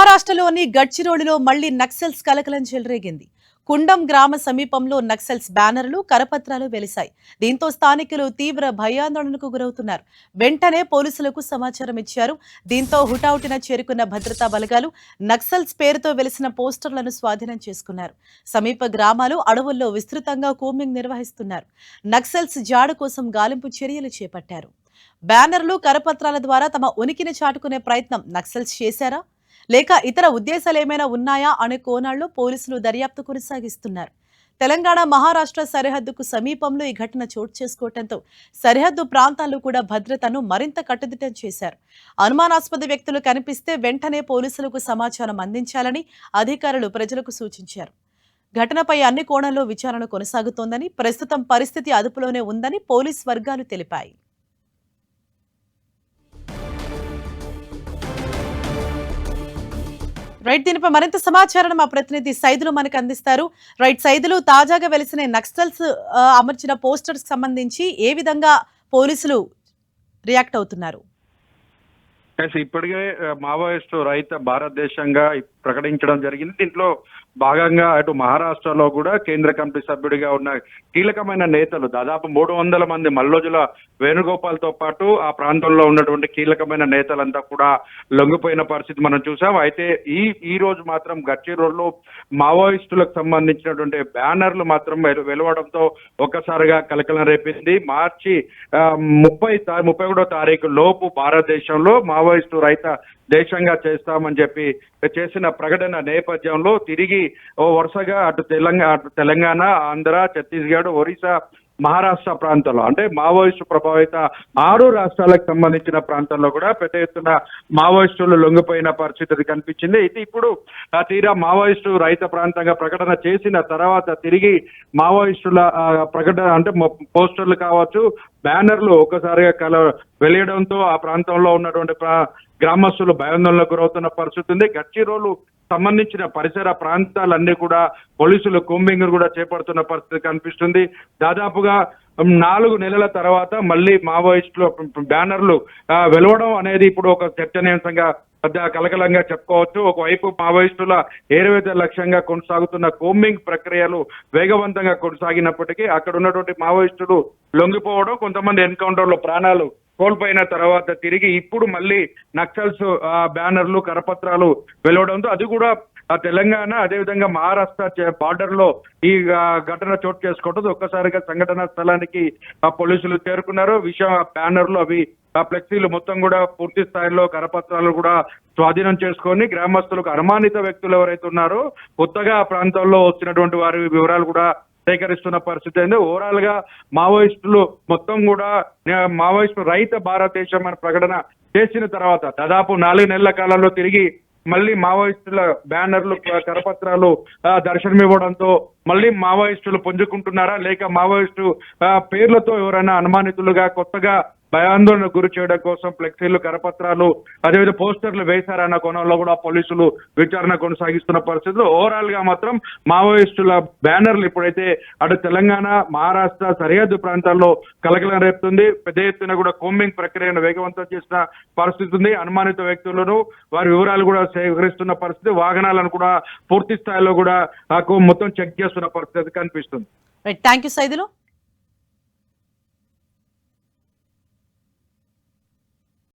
మహారాష్ట్రలోని గడ్చిరోలిలో మళ్లీ నక్సల్స్ కలకలం చెలరేగింది. కుండం గ్రామ సమీపంలో నక్సల్స్ బ్యానర్లు, కరపత్రాలు వెలిశాయి. దీంతో స్థానికులు తీవ్ర భయాందోళనకు గురవుతున్నారు. వెంటనే పోలీసులకు సమాచారం ఇచ్చారు. దీంతో హుటాహుటిన చేరుకున్న భద్రతా బలగాలు నక్సల్స్ పేరుతో వెలిసిన పోస్టర్లను స్వాధీనం చేసుకున్నారు. సమీప గ్రామాలు, అడవుల్లో విస్తృతంగా కూంబింగ్ నిర్వహిస్తున్నారు. నక్సల్స్ జాడ కోసం గాలింపు చర్యలు చేపట్టారు. బ్యానర్లు, కరపత్రాల ద్వారా తమ ఉనికిని చాటుకునే ప్రయత్నం నక్సల్స్ చేశారా, లేక ఇతర ఉద్దేశాలేమైనా ఉన్నాయా అనే కోణాల్లో పోలీసులు దర్యాప్తు కొనసాగిస్తున్నారు. తెలంగాణ మహారాష్ట్ర సరిహద్దుకు సమీపంలో ఈ ఘటన చోటు చేసుకోవడంతో సరిహద్దు ప్రాంతాల్లో కూడా భద్రతను మరింత కట్టుదిట్టం చేశారు. అనుమానాస్పద వ్యక్తులు కనిపిస్తే వెంటనే పోలీసులకు సమాచారం అందించాలని అధికారులు ప్రజలకు సూచించారు. ఘటనపై అన్ని కోణాల్లో విచారణ కొనసాగుతోందని, ప్రస్తుతం పరిస్థితి అదుపులోనే ఉందని పోలీస్ వర్గాలు తెలిపాయి. రైట్, దీనిపై మరింత సమాచారం మా ప్రతినిధి సైదులు మనకు అందిస్తారు. రైట్ సైదులు, తాజాగా వెలిసిన నక్సల్స్ అమర్చిన పోస్టర్స్ సంబంధించి ఏ విధంగా పోలీసులు రియాక్ట్ అవుతున్నారు? ఇప్పటికే మావోయిస్టు రహిత భారతదేశంగా ప్రకటించడం జరిగింది. దీంట్లో భాగంగా అటు మహారాష్ట్రలో కూడా కేంద్ర కమిటీ సభ్యుడిగా ఉన్న కీలకమైన నేతలు దాదాపు 300 మంది మల్లోజుల వేణుగోపాల్తో పాటు ఆ ప్రాంతంలో ఉన్నటువంటి కీలకమైన నేతలంతా కూడా లొంగిపోయిన పరిస్థితి మనం చూసాం. అయితే ఈ రోజు మాత్రం గడ్చిరోల్లో మావోయిస్టులకు సంబంధించినటువంటి బ్యానర్లు మాత్రం వెలువడంతో ఒక్కసారిగా కలకలం రేపింది. మార్చి 31వ తారీఖు లోపు భారతదేశంలో మావోయిస్టు రహిత దేశంగా చేస్తామని చెప్పి చేసిన ప్రకటన నేపథ్యంలో తిరిగి వరుసగా అటు తెలంగాణ, ఆంధ్ర, ఛత్తీస్గఢ్, ఒరిస్సా, మహారాష్ట్ర ప్రాంతంలో అంటే మావోయిస్టు ప్రభావిత 6 రాష్ట్రాలకు సంబంధించిన ప్రాంతాల్లో కూడా పెద్ద ఎత్తున మావోయిస్టులు లొంగిపోయిన పరిస్థితి కనిపించింది. అయితే ఇప్పుడు తీరా మావోయిస్టు రహిత ప్రాంతంగా ప్రకటన చేసిన తర్వాత తిరిగి మావోయిస్టుల ప్రకటన అంటే పోస్టర్లు కావచ్చు, బ్యానర్లు ఒక్కసారిగా వెలియడంతో ఆ ప్రాంతంలో ఉన్నటువంటి గ్రామస్తులు భయాందోళనకు గురవుతున్న పరిస్థితి ఉంది. గడ్చిరోలు సంబంధించిన పరిసర ప్రాంతాలన్నీ కూడా పోలీసులు కూంబింగ్ కూడా చేపడుతున్న పరిస్థితి కనిపిస్తుంది. దాదాపుగా 4 నెలల తర్వాత మళ్ళీ మావోయిస్టుల బ్యానర్లు వెలవడం అనేది ఇప్పుడు ఒక చర్చనీయాంశంగా పెద్ద కలకలంగా చెప్పుకోవచ్చు. ఒకవైపు మావోయిస్టుల ఏరువేత లక్ష్యంగా కొనసాగుతున్న కూంబింగ్ ప్రక్రియలు వేగవంతంగా కొనసాగినప్పటికీ అక్కడ ఉన్నటువంటి మావోయిస్టులు లొంగిపోవడం, కొంతమంది ఎన్కౌంటర్లో ప్రాణాలు కోల్పోయిన తర్వాత తిరిగి ఇప్పుడు మళ్ళీ నక్సల్స్ బ్యానర్లు, కరపత్రాలు వెలువడంతో అది కూడా తెలంగాణ అదేవిధంగా మహారాష్ట్ర బార్డర్ లో ఈ ఘటన చోటు చేసుకోవడం ఒక్కసారిగా సంఘటన స్థలానికి పోలీసులు చేరుకున్నారు. బ్యానర్లు అవి ఫ్లెక్సీలు మొత్తం కూడా పూర్తి స్థాయిలో కరపత్రాలు కూడా స్వాధీనం చేసుకొని గ్రామస్తులకు అనుమానిత వ్యక్తులు ఎవరైతే ఉన్నారో కొత్తగా ఆ ప్రాంతాల్లో వచ్చినటువంటి వారి వివరాలు కూడా సేకరిస్తున్న పరిస్థితి అయింది. ఓవరాల్ గా మావోయిస్టులు మొత్తం కూడా మావోయిస్టు రహిత భారతదేశం అని ప్రకటన చేసిన తర్వాత దాదాపు 4 నెలల కాలంలో తిరిగి మళ్ళీ మావోయిస్టుల బ్యానర్లు, కరపత్రాలు దర్శనమివ్వడంతో మళ్ళీ మావోయిస్టులు పుంజుకుంటున్నారా, లేక మావోయిస్టు పేర్లతో ఎవరైనా అనుమానితులుగా కొత్తగా భయాందోళన గురి చేయడం కోసం ఫ్లెక్సీలు, కరపత్రాలు, అదేవిధంగా పోస్టర్లు వేశారన్న కోణంలో కూడా పోలీసులు విచారణ కొనసాగిస్తున్న పరిస్థితులు. ఓవరాల్ గా మాత్రం మావోయిస్టుల బ్యానర్లు ఇప్పుడైతే అటు తెలంగాణ, మహారాష్ట్ర సరిహద్దు ప్రాంతాల్లో కలకలం రేపుతుంది. పెద్ద ఎత్తున కూడా కూంబింగ్ ప్రక్రియను వేగవంతం చేసిన పరిస్థితి ఉంది. అనుమానిత వ్యక్తులను వారి వివరాలు కూడా సేకరిస్తున్న పరిస్థితి, వాహనాలను కూడా పూర్తి స్థాయిలో కూడా మొత్తం చెక్ చేస్తున్న పరిస్థితి కనిపిస్తుంది. Thank you Saidulu.